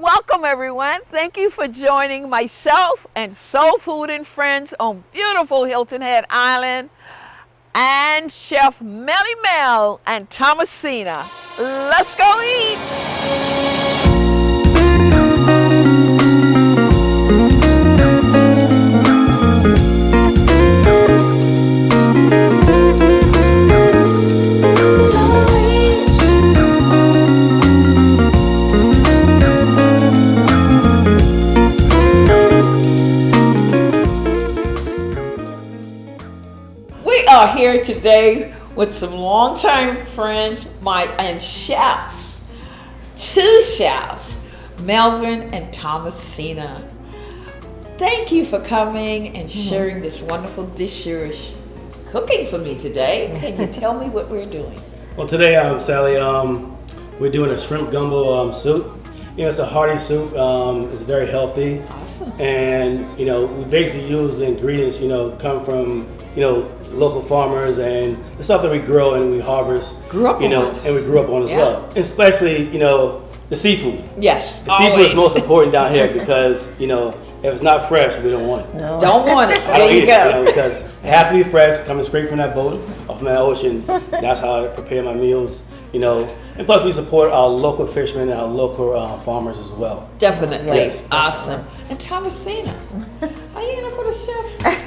Welcome, everyone. Thank you for joining myself and Soul Food and Friends on beautiful Hilton Head Island and Chef Melly Mel and Thomasina. Let's go eat. We are here today with some longtime friends, and chefs, two chefs, Melvin and Thomasina. Thank you for coming and sharing this wonderful dish you're cooking for me today. Can you tell me what we're doing? Well, today, Sally, we're doing a shrimp gumbo soup. It's a hearty soup. It's very healthy. Awesome. And, we basically use the ingredients, come from, local farmers and the stuff that we grow and we harvest. And we grew up on as well. Especially, the seafood. Yes, the seafood is most important down here because, if it's not fresh, we don't want it. No. Don't want it. There you go. Because it has to be fresh, coming straight from that boat or from that ocean. That's how I prepare my meals, And plus, we support our local fishermen and our local farmers as well. Definitely. Yes. Awesome. And Thomasina, how you gonna put a chef?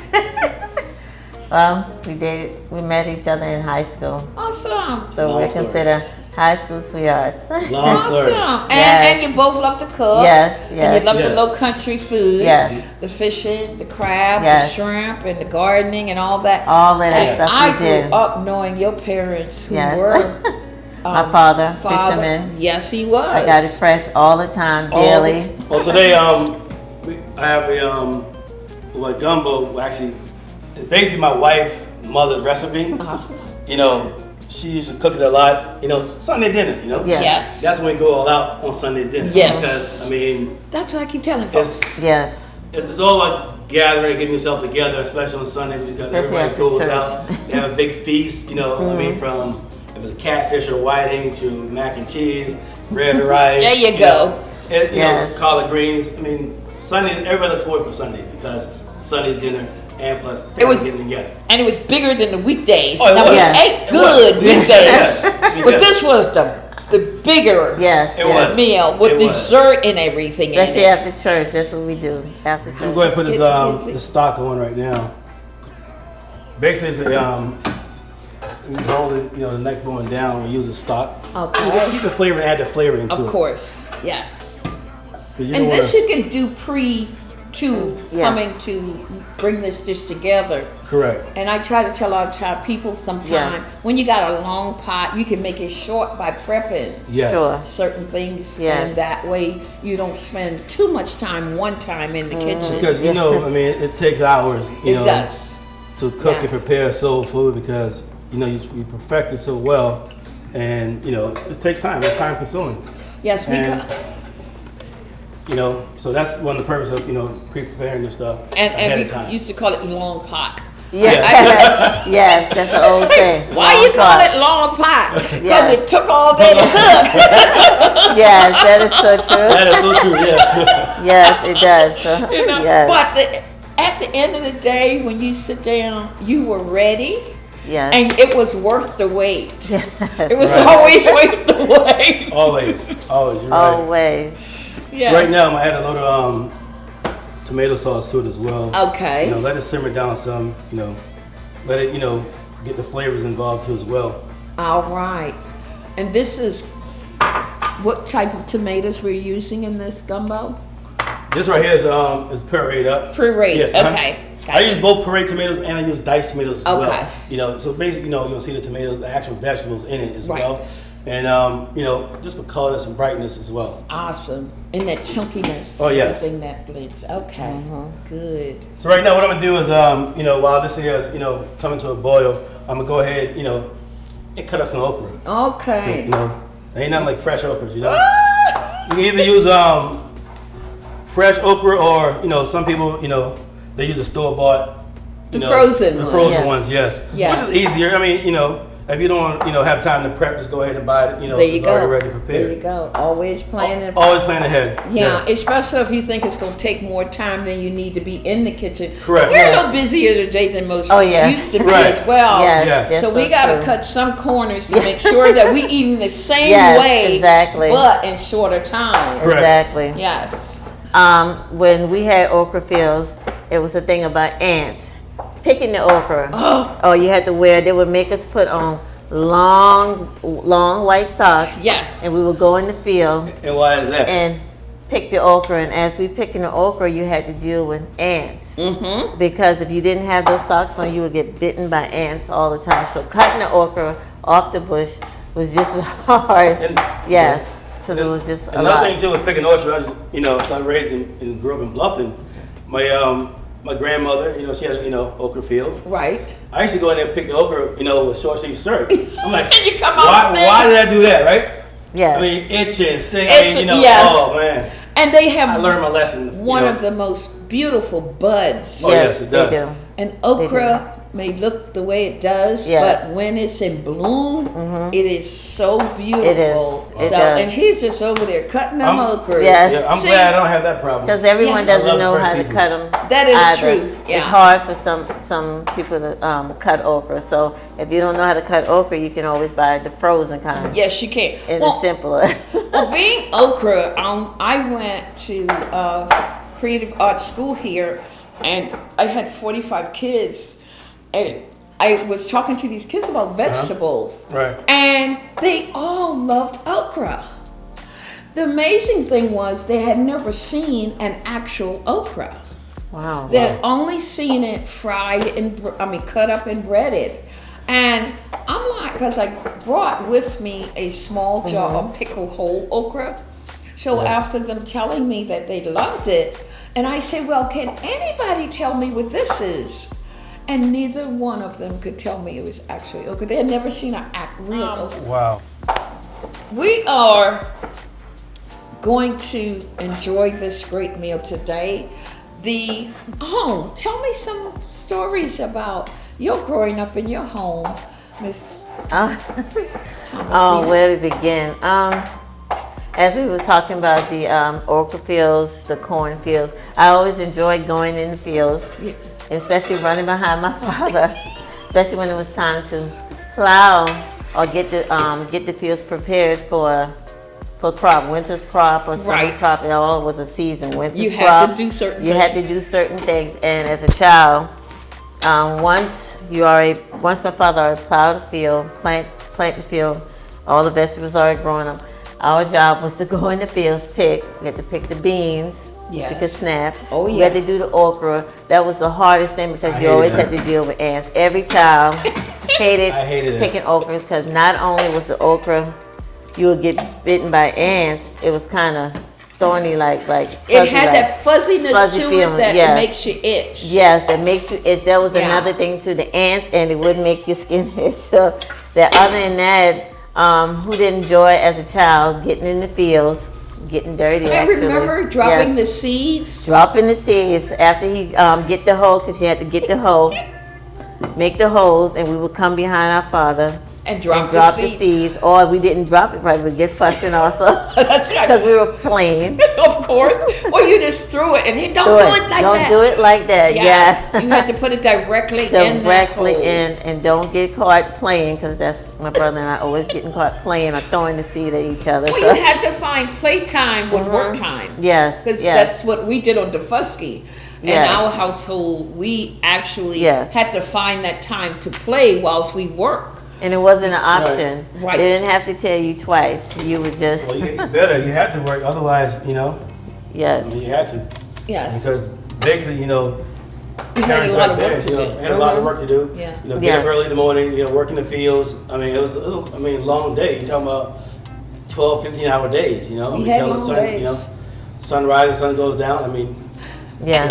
Well, we met each other in high school. Awesome. So we're considered high school sweethearts. Long story. Awesome. Yes. And you both love to cook. Yes, yes. And you love the Yes. low country food. Yes. The fishing, the crab, Yes. the shrimp, and the gardening and all that. All of that And stuff I we grew did. up knowing your parents who Yes. were My father, fisherman. Yes, he was. I got it fresh all the time, All the daily. t- Well, today, I have a gumbo. Actually, it's basically my wife's mother's recipe. Awesome. She used to cook it a lot. Sunday dinner. Yeah. Yes. That's when we go all out on Sunday dinner. Yes. Because That's what I keep telling folks. Yes. it's all about gathering, getting yourself together, especially on Sundays because Especially everybody after goes church. out. They have a big feast. From if it's catfish or whiting to mac and cheese, red rice. There you go. Yes. Collard greens. Sundays. Everybody looks forward for Sundays because Sunday's dinner and plus It was- getting together. And it was bigger than the weekdays. Oh, it now was. we Yes. ate good weekdays. Yes. But this was the bigger Yes. It yes. was. meal with It was. dessert and everything in Especially it. after church. That's what we do after I'm church. going to put Let's get this busy. the stock on right now. Basically, it's a we hold it, the neck bone down. We use a stock. Okay. Keep the flavor and add the flavor into it. Of course, yes. 'Cause you And don't this wanna- you can do to Yes. coming to bring this dish together. correct. And I try to tell all the time, people sometimes, Yes. when you got a long pot, you can make it short by prepping Yes. Sure. certain things. Yes. And that way you don't spend too much time one time in the kitchen. Because it takes hours. It does. To cook and Yes. prepare soul food because you perfect it so well, and it takes time. It's time consuming. Yes, And, so that's one of the purpose of pre-preparing this stuff ahead and of we time. used to call it long pot. Yeah. Yes, that's the old saying. Why Long you call pot. it long pot? Because Yes. it took all day to cook. Yes, that is so true. That is so true. Yes. Yes, it does. So, yes. But at the end of the day, when you sit down, you were ready, Yes. and it was worth the wait. Yes. It was Right. always worth the wait. Always. You're right. Always. Yes. Right now, I'm gonna add a little tomato sauce to it as well. Okay. Let it simmer down some. Let it get the flavors involved too as well. All right. And this is what type of tomatoes we're using in this gumbo? This right here is pureed up. Pureed. Yes, Okay. I use both pureed tomatoes and I use diced tomatoes as Okay. well. So basically, you'll see the tomatoes, the actual vegetables in it as Right. well. And just for colorness and brightness as well. Awesome. And that chunkiness. Oh, yes. Everything that blends. Okay. Good. So right now, what I'm gonna do is, while this here is, coming to a boil, I'm gonna go ahead, and cut up some okra. Okay. Ain't nothing like fresh okras, You can either use fresh okra or, some people, they use a store bought. The frozen The one. frozen Yes. ones, yes. Yes. Which is easier. if you don't, have time to prep, just go ahead and buy it. There you it's go. already ready prepared. There you go. Always planning. Always plan ahead. Yeah, Yes. especially if you think it's going to take more time than you need to be in the kitchen. Correct. We're a little busier today than most folks yes. used to be Right. as well. Yes. Yes. So we got to cut some corners to make sure that we eating the same Yes, way, exactly. but in shorter time. Correct. Exactly. Yes. When we had okra fields, it was a thing about ants picking the okra. Oh, you had to wear. They would make us put on long white socks. Yes. And we would go in the field And why is that? and pick the okra. And as we picking the okra, you had to deal with ants. Mm-hmm. Because if you didn't have those socks on, you would get bitten by ants all the time. So cutting the okra off the bush was just as hard. Yes, because it was just a lot. Another thing too with picking orchard, I just, I raised and grew up in Bluffton. My grandmother, she had okra field. Right. I used to go in there and pick the okra, with short sleeve shirt. I'm like, And you come out why did I do that, right? Yes. I mean, itching, stinging, Yes. oh man. And they have I learned my lesson. one of the most beautiful buds. Oh, yes, it does. They do. And okra may look the way it does, Yes. but when it's in bloom, it is so beautiful. It So, does. and he's just over there cutting them okras. Yes. Yeah, I'm See, glad I don't have that problem. Because everyone Yeah. I love doesn't know fresh how to seafood. cut them. That is true, yeah. It's hard for some people to cut okra. So if you don't know how to cut okra, you can always buy the frozen kind. Yes, you can. And Well, it's simpler. well, being okra, I went to creative arts school here, and I had 45 kids, and I was talking to these kids about vegetables, Right. and they all loved okra. The amazing thing was they had never seen an actual okra. Wow. They had only seen it fried and cut up and breaded. And I'm like, because I brought with me a small jar of pickled whole okra. So after them telling me that they loved it, and I said, well, can anybody tell me what this is? And neither one of them could tell me it was actually okra. They had never seen a real okra. Wow. We are going to enjoy this great meal today. Tell me some stories about your growing up in your home, Miss Thomasina. Where to begin? As we was talking about the okra fields, the corn fields, I always enjoyed going in the fields, especially running behind my father, especially when it was time to plow or get the fields prepared for crop, winter's crop or summer crop. It all was a season. Winter's You crop, had to do certain things. You had to do certain things, and as a child, once my father already plowed the field, plant the field, all the vegetables already growing up. Our job was to go in the fields, pick. We had to pick the beans. Yes. You could snap. Oh, We yeah. had to do the okra. That was the hardest thing because you always had to deal with ants. Every child hated I hated it. picking okra because not only was the okra, you would get bitten by ants. It was kind of thorny, like It had that fuzziness fuzzy to feeling, it that yes. it makes you itch. Yes, that makes you itch. That was Yeah. another thing to the ants, and it would make your skin itch. So that other than that, who didn't enjoy as a child getting in the fields, getting dirty? I actually. remember dropping Yes. the seeds. Dropping the seeds after he get the hoe, because you had to get the hoe, make the holes, and we would come behind our father And drop drop the the seeds. seeds. Or if we didn't drop it right, we'd get fussing also That's right. because we were playing. Of course. Or you just threw it and you don't do it like don't that. do it like that. Yes. You had to put it directly in that Directly hole. in, and don't get caught playing, because that's my brother and I always getting caught playing or throwing the seed at each other. Well, so. you had to find playtime with work time. Yes, Because yes. that's what we did on Defusky. In Yes. our household, we actually Yes. had to find that time to play whilst we work. And it wasn't an option. Right. They didn't have to tell you twice. You would just, Well, you better. You have to work. Otherwise, yes. you had to. Yes. Because basically, You had a parents lot back of then, work to do. had a lot of work to do. Yeah. Get Yeah. up early in the morning, work in the fields. I mean, it was long day. You're talking about 12, 15-hour days, I mean, had till the long sun, days. sun rises, sun goes down. I mean, Yeah.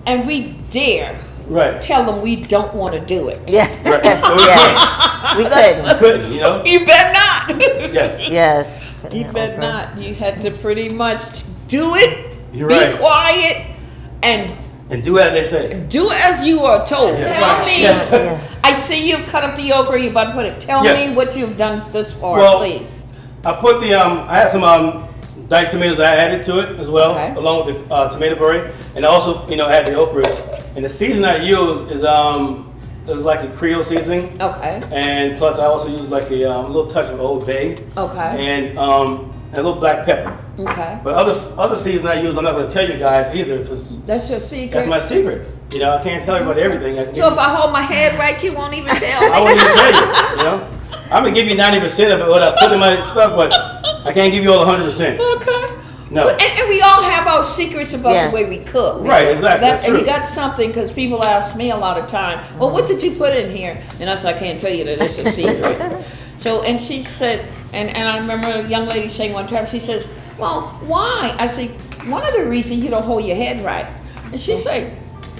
And we dare right. tell them we don't want to do it. Yeah. Right. Yeah. We couldn't. You couldn't, You better not. Yes. Yes. You better not. You had to pretty much do it, You're be right. quiet, and And do as they say. Do as you are told. Yeah. Tell me. Yeah. I see you've cut up the okra. You're about to put it. Tell me what you've done thus far, please. I put the I had some diced tomatoes that I added to it as well, along with the tomato puree, and I also add the okras. And the season I use is like a Creole seasoning. Okay. And plus I also use like a little touch of Old Bay. Okay. And a little black pepper. Okay. But other season I use, I'm not going to tell you guys either because that's your secret. That's my secret. I can't tell everybody everything. So if I hold my head right, you won't even tell me. I won't even tell you. I'm gonna give you 90% of it what I put in my stuff, but I can't give you all 100%. Okay. No. And we all have our secrets about the way we cook. Right, exactly. That's true. And we got something because people ask me a lot of time, well, what did you put in here? And I said, I can't tell you that it's a secret. So, and she said, and I remember a young lady saying one time, she says, well, why? I said, one of the reasons you don't hold your head right. And she said,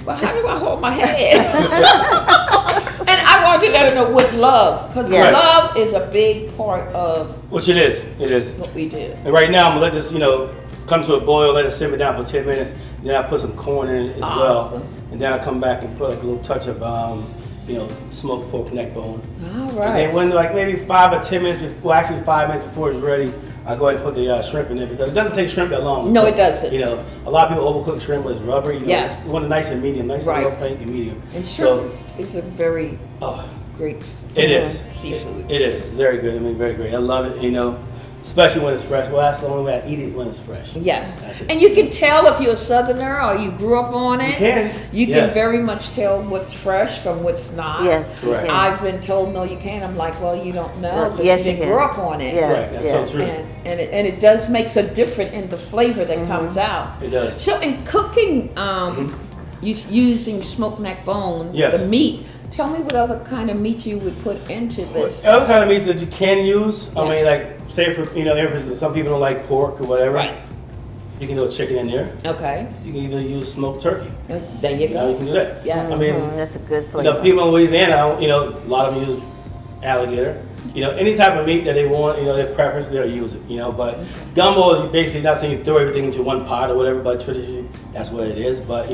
well, how do I hold my head? And I want you to know with love, because love is a big part of which it is. It is what we do. And right now I'm gonna let this, come to a boil, let it simmer down for 10 minutes. Then I put some corn in it as well, and then I come back and put like a little touch of smoked pork neck bone. All right. And then when like maybe 5 or 10 minutes before, well, actually 5 minutes before it's ready, I go ahead and put the shrimp in there because it doesn't take shrimp that long. No, it doesn't. A lot of people overcook shrimp with rubber. Yes. You want it nice and medium, nice and low pink and medium. And shrimp is a very great seafood. It is. It's very good. I mean, very great. I love it. Especially when it's fresh. Well, that's the only way I eat it when it's fresh. Yes. That's it. And you can tell if you're a Southerner or you grew up on it. You can. You can very much tell what's fresh from what's not. Yes. Correct. I've been told, no, you can't. I'm like, well, you don't know because you didn't grow up on it. Yes. Right. That's so true. And it does makes a difference in the flavor that comes out. It does. So in cooking, using smoked neck bone, the meat, tell me what other kind of meat you would put into this. Other kind of meats that you can use. I mean, like say for instance, some people don't like pork or whatever. Right. You can do chicken in there. Okay. You can even use smoked turkey. There you go. You can do that. Yes. I mean, that's a good flavor. People in Louisiana, a lot of them use alligator. Any type of meat that they want, their preference, they'll use it. But gumbo, basically not saying you throw everything into one pot or whatever, but traditionally that's what it is. But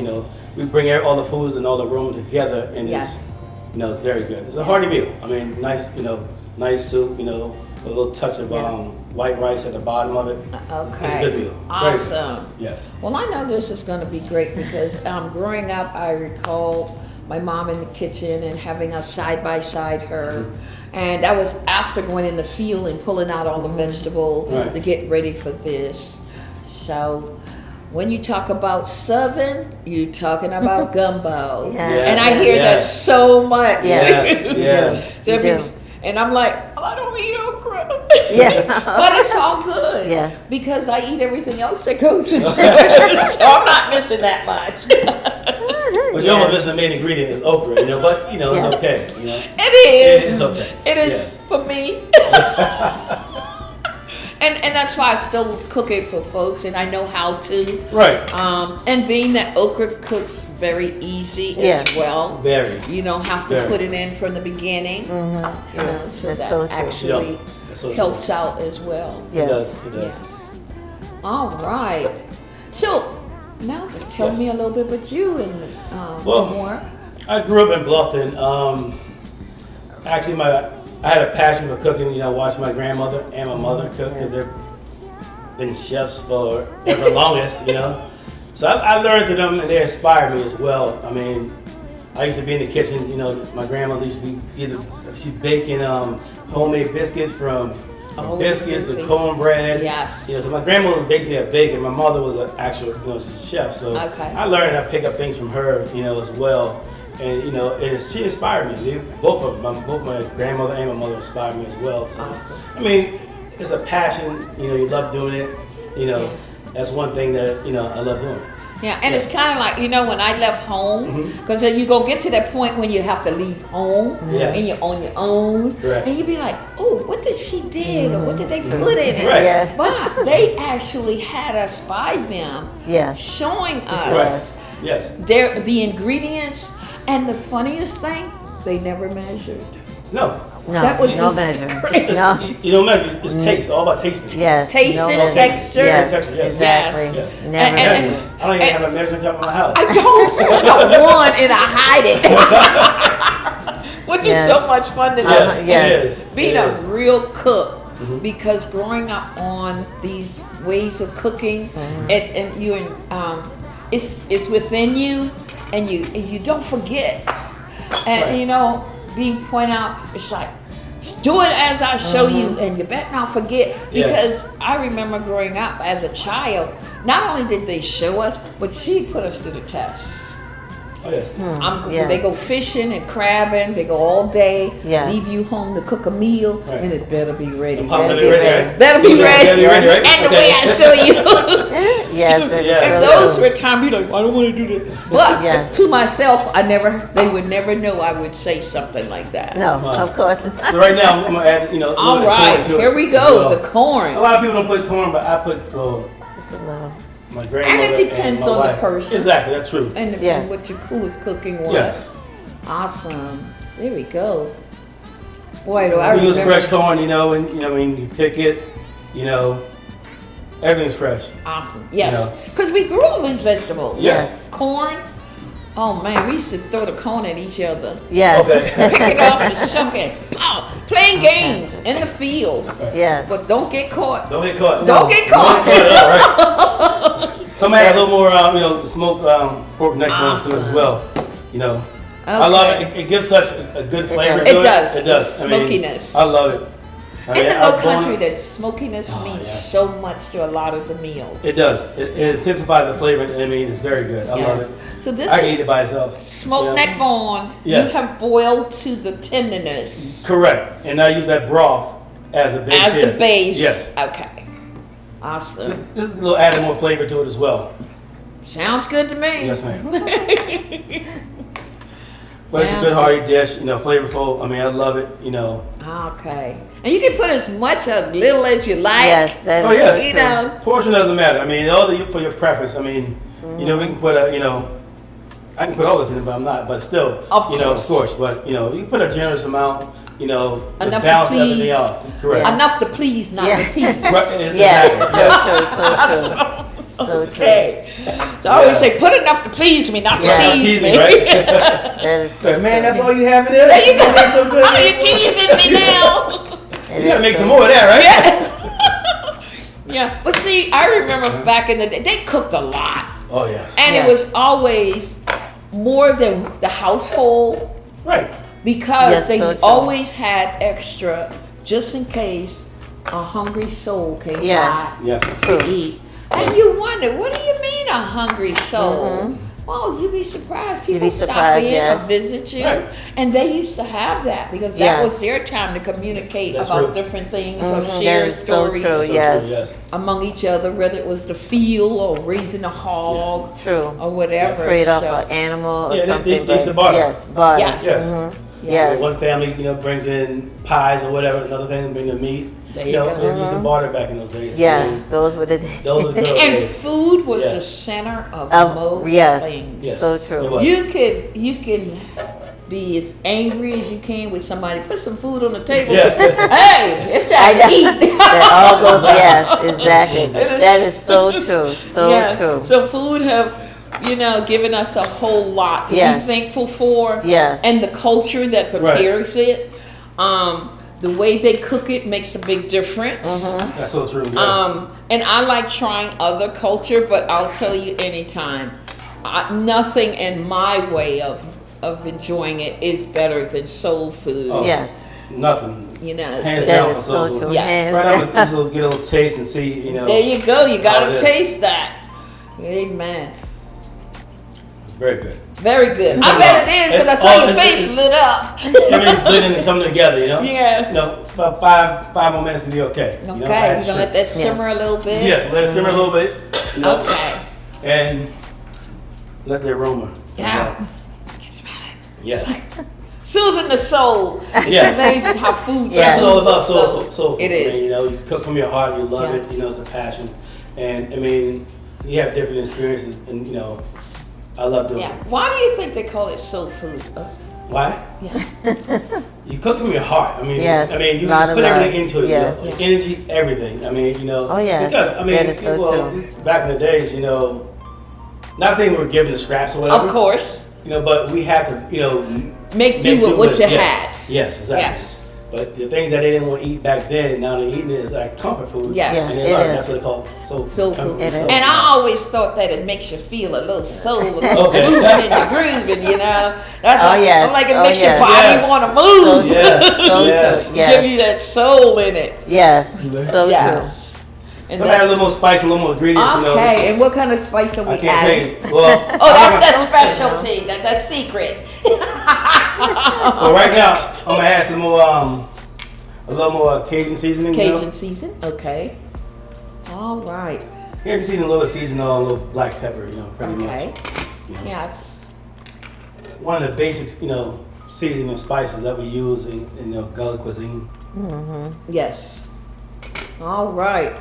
we bring all the foods and all the aroma together, and it's very good. It's a hearty meal. I mean, nice, nice soup. A little touch of white rice at the bottom of it. Okay. It's a good meal. Awesome. Yes. Well, I know this is going to be great because growing up, I recall my mom in the kitchen and having us side by side her. And that was after going in the field and pulling out all the vegetables to get ready for this. So when you talk about Southern, you're talking about gumbo. And I hear that so much. Yes. And I'm like, I don't eat okra. Yeah. But it's all good. Yes. Because I eat everything else that goes into it. So I'm not missing that much. But you almost miss the main ingredient is okra, but it's okay. It is. It's okay. It is for me. And that's why I still cook it for folks, and I know how to. Right. And being that okra cooks very easy as well. Very. You don't have to put it in from the beginning. So that actually helps out as well. Yes. It does. Yes. All right. So now tell me a little bit about you and more. I grew up in Bluffton. Actually, I had a passion for cooking, watching my grandmother and my mother cook because they've been chefs for the longest, So I learned to them and they inspired me as well. I mean, I used to be in the kitchen, my grandmother used to be she's baking homemade biscuits from biscuits to cornbread. Yes. So my grandmother was basically a baker. My mother was an actual, she's a chef. So I learned how to pick up things from her, as well. And she inspired me. Both my grandmother and my mother inspired me as well. So I mean, it's a passion. You love doing it. That's one thing that I love doing. Yeah, and it's kind of like when I left home, because then you gonna get to that point when you have to leave home and you're on your own, and you be like, oh, what did she did or what did they put in it? Right. Yes. But they actually had us by them, showing us the ingredients. And the funniest thing, they never measured. No. No, That was no just measure. crazy. No. You don't measure. It's taste. All about tasting. Yes. Tasting, no measure. texture. Yes, Texture, yes. exactly. Yes. Never. And- I don't even have a measuring cup in my house. I don't. I got one and I hide it. Which is so much fun to do. Yes, Yes. it is. Being It a is. real cook, because growing up on these ways of cooking, and you it's within you, and you don't forget, and Right. you know, being pointed out, it's like, do it as I show you, and you better not forget, because I remember growing up as a child, not only did they show us, but she put us to the test. Oh yes. Yeah. They go fishing and crabbing. They go all day. Yes. Leave you home to cook a meal, Right. and it better be ready. Better be be ready, ready. right? Better be ready. Better be ready, right? And the Okay. way I show you. Yes. that is Yeah. And so those true. were times you like, I don't want to do this. But Yes. to myself, they would never know I would say something like that. No, Wow. of course. So right now I'm gonna add, a little All bit of right, corn to it here we as go. well. The corn. A lot of people don't put corn, but I put Just a little. my grandmother. And it depends my on the wife. person. Exactly, that's true. And, Yes. and what your who was cooking was. Yes. Awesome. There we go. Boy, do I You use remember. fresh corn, when you pick it, everything's fresh. Awesome. Yes. You know. Because we grew all these vegetables. Yes. Corn. Oh man, we used to throw the corn at each other. Yes. Okay. Pick it off and shuck it. Pow! Playing games in the field. Yes. But don't get caught. Don't get caught. Don't get caught. All right. Somebody had a little more, smoked pork neck bones to it as Awesome. well. I love it. It gives such a good flavor. It to does. It does. The smokiness. I love it. In the I low was born- country, that smokiness means yeah. so much to a lot of the meals. It does. It intensifies the flavor. It's very good. I love it. So this I can eat is it by itself. smoked neck bone. Yes. You have boiled to the tenderness Correct. And I use that broth as a base. as here. the base. Yes. Okay. Awesome. This is a little added more flavor to it as well. Sounds good to me. Yes, ma'am. But it's a Sounds good hearty dish, flavorful. I love it, Okay. And you can put as much or little as you like. Yes. That is Oh, yes. so You true. know. Portion doesn't matter. All for your preference. We can put I can put all this in it, but I'm not. But still, Of of course. course. But you can put a generous amount. To Enough to balance everything please. off. Correct. Yeah. Enough to please, not Yeah. to tease. Right, Yes. exactly. So true. So true. So true. Okay. So I always say, put enough to please me, not to Yeah. tease Tease me. me, right? That is so Man, true. that's all you have in there. There you go. That's so good. Oh, you're teasing me now. It You gotta is make so some more of that, right? Yeah. But see, I remember back in the day, they cooked a lot. Oh yes. And Yeah. it was always more than the household Right. because Yes, they so true. always had extra just in case a hungry soul came Yes. by Yes. to eat. And you wonder, what do you mean a hungry soul? Well, you'd be surprised. People be stop surprised, in yes. or visit you. Right. And they used to have that because that Yes. was their time to communicate That's about true. different things or That share is so stories true, So yes. true, yes. among each other, whether it was the field or raising a hog True. or whatever. Trade off So- an animal or Yeah, they something. used to barter. Yes. Barter. Yes. Yes. Yes. One family, brings in pies or whatever. Another family bring the meat. There you go. They used to barter back in those days. Yes. Those were the Those are good And days. food was Yeah. the center of most yes. things. Yes. So It true. was. You can be as angry as you can with somebody. Put some food on the table. Yeah. Hey, it's time to eat. That all goes. Yes. Exactly. It is- That is so true. So Yeah. true. So food have, given us a whole lot to Yes. be thankful for. Yes. And the culture that prepares it. The way they cook it makes a big difference. That's so true. Yes. And I like trying other culture, but I'll tell you anytime, nothing in my way of enjoying it is better than soul food. Oh. Yes. Nothing. So Hands That down is for so soul food. true. Yes. Hands Right down. now, just get a little taste and see, there you go. You how gotta it is. taste that. Amen. Very good. Very good. I bet it is because I It's saw all- your it's- face lit up. Everything's blending and coming together, Yes. About five more minutes will be okay. Okay, you're gonna let that simmer a little bit. Yes, let it simmer a little bit. Okay. And let the aroma. Yeah. Yes. Soothing the soul. It's Yes. amazing how food. Yes. That's all about soothes the soul food. It is. You cook from your heart, you love Yes. it, it's a passion. And you have different experiences and I love doing Yeah. it. Why do you think they call it soul food? Why? Yeah. You cook from your heart. I mean, Yes. you Lot put of everything love. into it. Yes. You know? The energy, everything. I mean, Oh, yes. Because I mean, That is so people back in the days, not saying we were given the scraps or whatever. Of course. But we had to, make do with what you had. Yes, exactly. Yes. But the things that they didn't want to eat back then, now they're eating it as like comfort food. Yes. Yes, And it then, is. that's what they call soul food. It is. And I always thought that it makes you feel a little soul, a little Okay. moving and you're grooving, That's yes. I'm like it Oh, makes yes. your body Yes. want to move. Yeah. Yes. Give you that soul in it. Yes. So Yes. And Some add a little more spice, a little more ingredients. okay, and what kind of spice are we I can't adding? think. Well, Oh, that's that specialty. That's secret. well, right now I'm gonna add some more, a little more Cajun seasoning. Cajun season. Okay. All right. Cajun seasoning, a little seasonal, a little black pepper. Pretty Okay. much. Yes. One of the basic, seasoning spices that we use in Gullah cuisine. Yes. All right.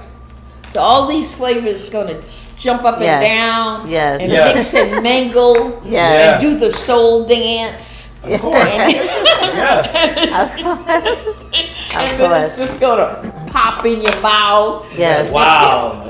So all these flavors gonna jump up Yes. and down. Yes. And Yes. mix and mingle. Yes. And do the soul dance. Of course. Yes. And then it's just gonna pop in your mouth. Yes. Wow.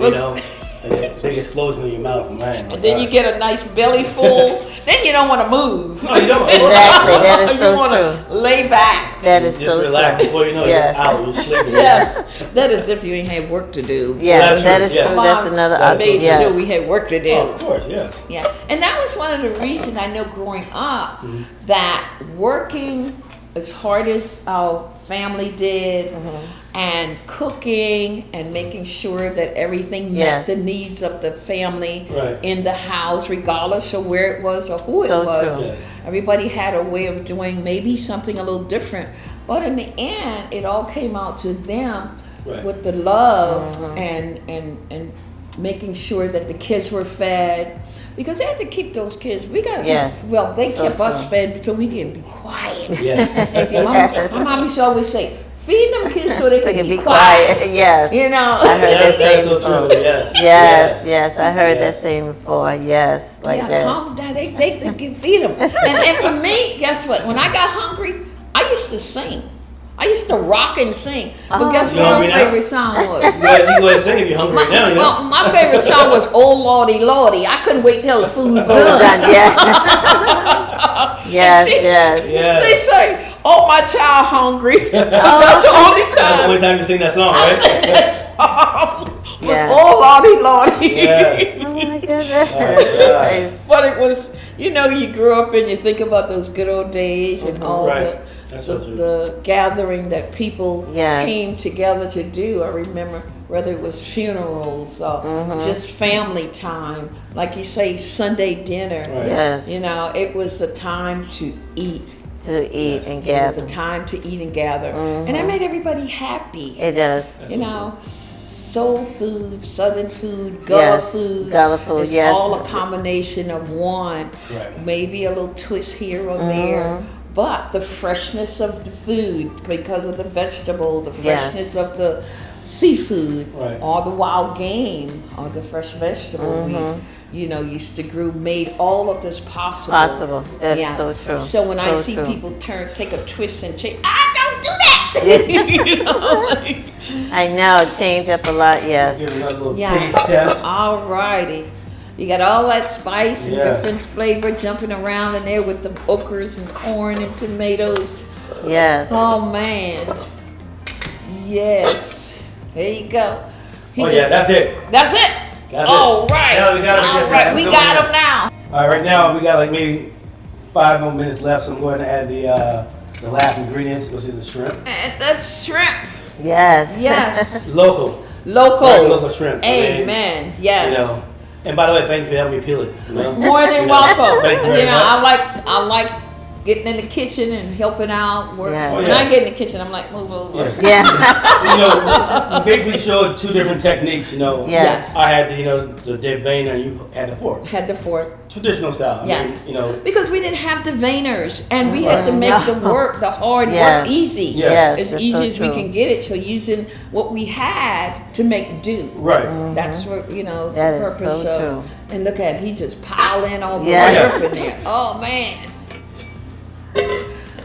A big explosion in your mouth, man. And then you get a nice belly full. Then you don't want to move. No, you don't. Exactly. That is You so want true. to lay back. That is Just so relax true. before you know Yes. you're out. You're sleeping. Yes, that is if you ain't had work to do. Yes, That's that true, is yes. true. Mom That's another That's option. made Yes. sure we had work to do. Oh, of course, yes. Yeah, and that was one of the reasons I know growing up that working as hard as our family did and cooking and making sure that everything Yes. met the needs of the family Right. in the house, regardless of where it was or who it So was. true. Yeah. Everybody had a way of doing maybe something a little different. But in the end, it all came out to them Right. with the love and making sure that the kids were fed. Because they had to keep those kids. We got Yeah. well, they So kept us true. fed so we can be quiet. Yes. My mom used to always say, feed them kids so they So can you can be quiet. Yes. You know. I heard Yes, that that's saying so before. true. Yes. Yes. I heard that Yes. saying before. Yes, like yeah, that. calm down. They can feed them. And for me, guess what? When I got hungry, I used to sing. I used to rock and sing. But Oh. guess You what my hungry now? favorite song was? You go ahead and sing if you're hungry right now. Well, my favorite song was "Oh Lordy Lordy." I couldn't wait till the food was done. Done, yeah. Yes, she- yes. Yeah. They say, "Oh my child hungry." That's the only That's the time only time you sing that song, I right? sang that song. Was, Yeah. "Oh Lordy Lordy." Yeah. Oh my goodness. yeah. But it was, you grew up and you think about those good old days and all Right. That's so true. the gathering that people Yes. came together to do. I remember whether it was funerals or just family time, like you say, Sunday dinner. Right. Yes. It was a time to eat. To eat and It was gather. a time to eat and gather, and that made everybody happy. It does. That's You so know, soul food, southern food, Gullah Yes, food. Gullah food, It's yes. all a combination of one. Right. Maybe a little twist here or there. But the freshness of the food, because of the vegetable, the Yes. freshness of the seafood, Right. or the wild game, or the fresh vegetable we, used to grow, made all of this possible. Possible. That's Yeah. so true. So when I So see true. people take a twist and change, don't do that. You know, like- I know, change up a lot, yes. Give it another little Yeah. taste test. All righty. You got all that spice and Yeah. different flavor jumping around in there with the okras and corn and tomatoes. Yes. Oh man. Yes. There you go. That's it. That's it. That's All it. right. Yeah, we got 'em. All Yes, right. let's We go got here. them now. All right, right now we got like maybe 5 more minutes left, so I'm going to add the last ingredients, which is the shrimp. And that's shrimp. Yes. Yes. Local. Local. Local shrimp. Amen. Yes. And by the way, thank you for helping me peel it. More than welcome. Thank you very much. I like getting in the kitchen and helping out. Yeah. When Oh, yeah. I get in the kitchen, I'm like, move over. Yeah. Yeah. We basically showed 2 different techniques, Yes. I had the dead vein and you had the fork. Had the fork. Traditional style. Yes. I mean, Because we didn't have the veiners, and we had to make the hard Yes. work easy. Yes. As that's easy so as we true. can get it. So using what we had to make do. right. That's what That the is purpose so of. true. And look at he just pile in all the Yes. stuff in there. Oh man.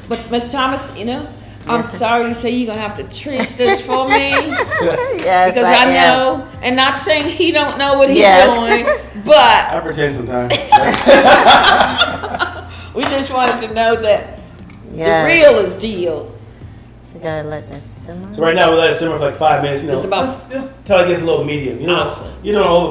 But Miss Thomas, I'm sorry to say you're gonna have to trace this for me. Yes, Because I know, and not saying he don't know what he's doing, but I pretend sometimes. we just wanted to know that the real is deal. You gotta let that simmer. So right now we let it simmer for like 5 minutes. Just till it gets a little medium. You don't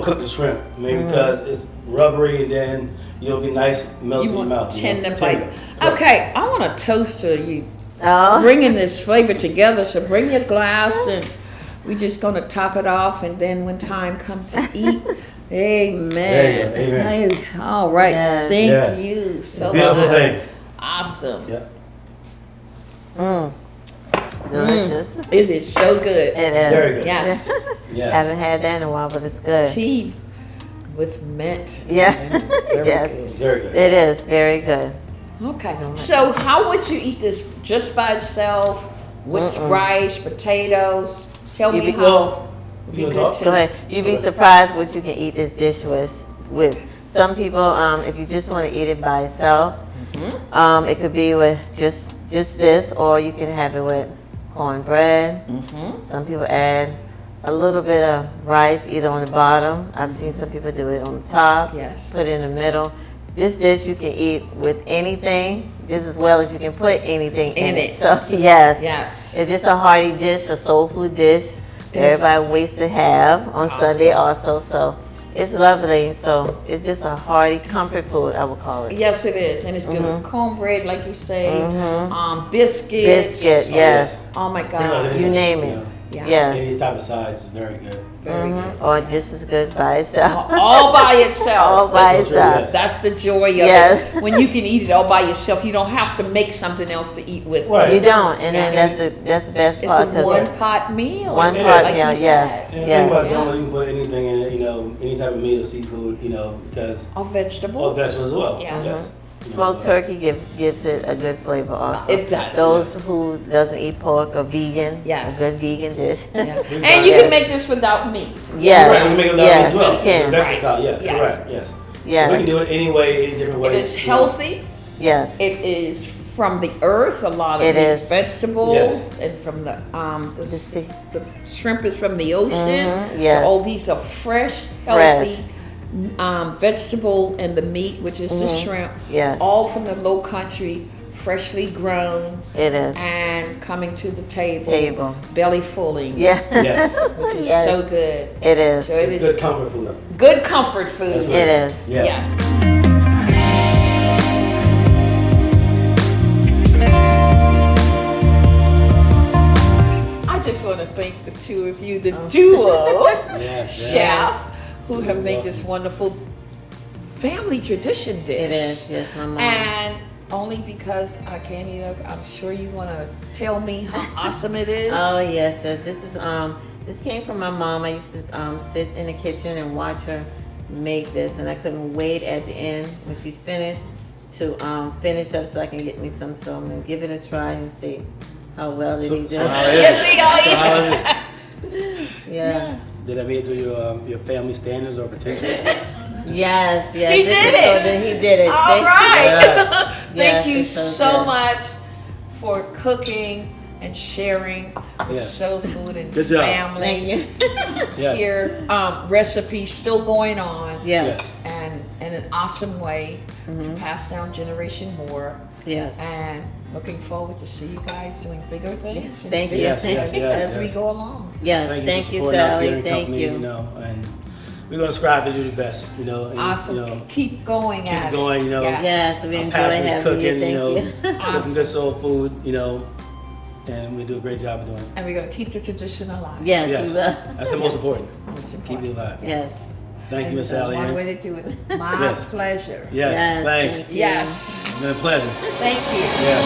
overcook the shrimp, Mm-hmm. because it's rubbery, and then it'll be nice melt in your mouth. Tender bite. Okay, I want to toast to you. Oh. Bringing this flavor together. So bring your glass, and we're just gonna top it off, and then when time comes to eat, amen. There you go, amen. Hey, all right. Yes. Thank you so Beautiful much. thing. Awesome. Yeah. Delicious. It is so good. It is. Very good. Yes. Yes. Haven't had that in a while, but it's good. Tea with mint. Yeah. Very Yes. good. Very good. It is very good. Okay. So how would you eat this just by itself with rice, potatoes? Tell me how. Well, Be you good talk? too. Go ahead. You'd be surprised what you can eat this dish with. Some people, if you just want to eat it by itself, it could be with just this, or you can have it with cornbread. Some people add a little bit of rice either on the bottom. I've seen some people do it on the top. Yes. Put it in the middle. This dish you can eat with anything, just as well as you can put anything in it. So yes. Yes. It's just a hearty dish, a soul food dish. Everybody waits to have on Sunday also. So it's lovely. So it's just a hearty comfort food, I would call it. Yes, it is, and it's good with cornbread, like you say. Biscuits. Biscuit, yes. Oh my God. You name it. Yeah. Yes. Any type of sides is very good. Very good. Or just as good by itself. All by itself. All by That's so true, itself. yes. That's the joy of Yes. it. When you can eat it all by yourself, you don't have to make something else to eat with. Right. You don't, and then Yeah. that's the best It's part. a 'cause one-pot meal. one It pot is. like meal, you yes. said. And Yes. you can put anything in it, any type of meat or seafood, because Or vegetables. or vegetables as well. Yeah. Yes. Smoked turkey gives it a good flavor also. It does. Those who doesn't eat pork or vegan, Yes. a good vegan dish. Yeah. And you Yes. can make this without meat. Yes, Right, we can make it yes, as well. you can. Vegetable style, yes, Yes. correct, yes. Yes. So we can do it any way, any different It way. is healthy. Yes. It is from the earth. A lot of It these is. vegetables Yes. and from the sea. the shrimp is from the ocean. yes. So all these are fresh, healthy vegetable, and the meat, which is the shrimp. Yes. All from the low country, freshly grown It is. and coming to the Table. belly fulling. Yeah. Yes. Which is Yes. so good. It is. So it It's is good comfort food. good comfort food. That's It is. Yes. Yes. I just want to thank the two of you, the duo Yes. chef, who have made this wonderful family tradition dish. It is. Yes, my mom. And only because I can't eat it, I'm sure you want to tell me how awesome it is. Oh yes, yes. This came from my mom. I used to sit in the kitchen and watch her make this, and I couldn't wait at the end when she's finished to finish up so I can get me some. So I'm gonna give it a try and see how well did he do. So how is Yes, it? see how So he- how is it? Yeah. Did that meet to your family standards or potentials? Yes. Yes. He This did is so it. that he did it. All Thank you. right. Yes. Thank Yes, you it's so so good. much for cooking and sharing Yes. soul food and Good job. family. Thank you. Yes. Here, recipes still going on. Yes. Yes. And in an awesome way to pass down generation more. Yes. And looking forward to see you guys doing bigger things. and Thank you. bigger Yes, yes, things yes, as we yes. go along. Yes. for Thank you, supporting our Sally. catering Thank company, you. And we're gonna strive to do the best, and, Awesome. Keep going at keep going, it. Yes. Yes, we our enjoy passion is having cooking, you. Thank you. cooking good soul food, and we do a great job of doing it. And we're going to keep the tradition alive. Yes, Yes, we will. that's the most important. Most Keep important. it alive. Yes. Thank you, Miss That's Sallie one Ann. way to do it. My Yes. pleasure. Yes, Yes, thanks. thank you. Yes. It's been a pleasure. Thank you. Yes.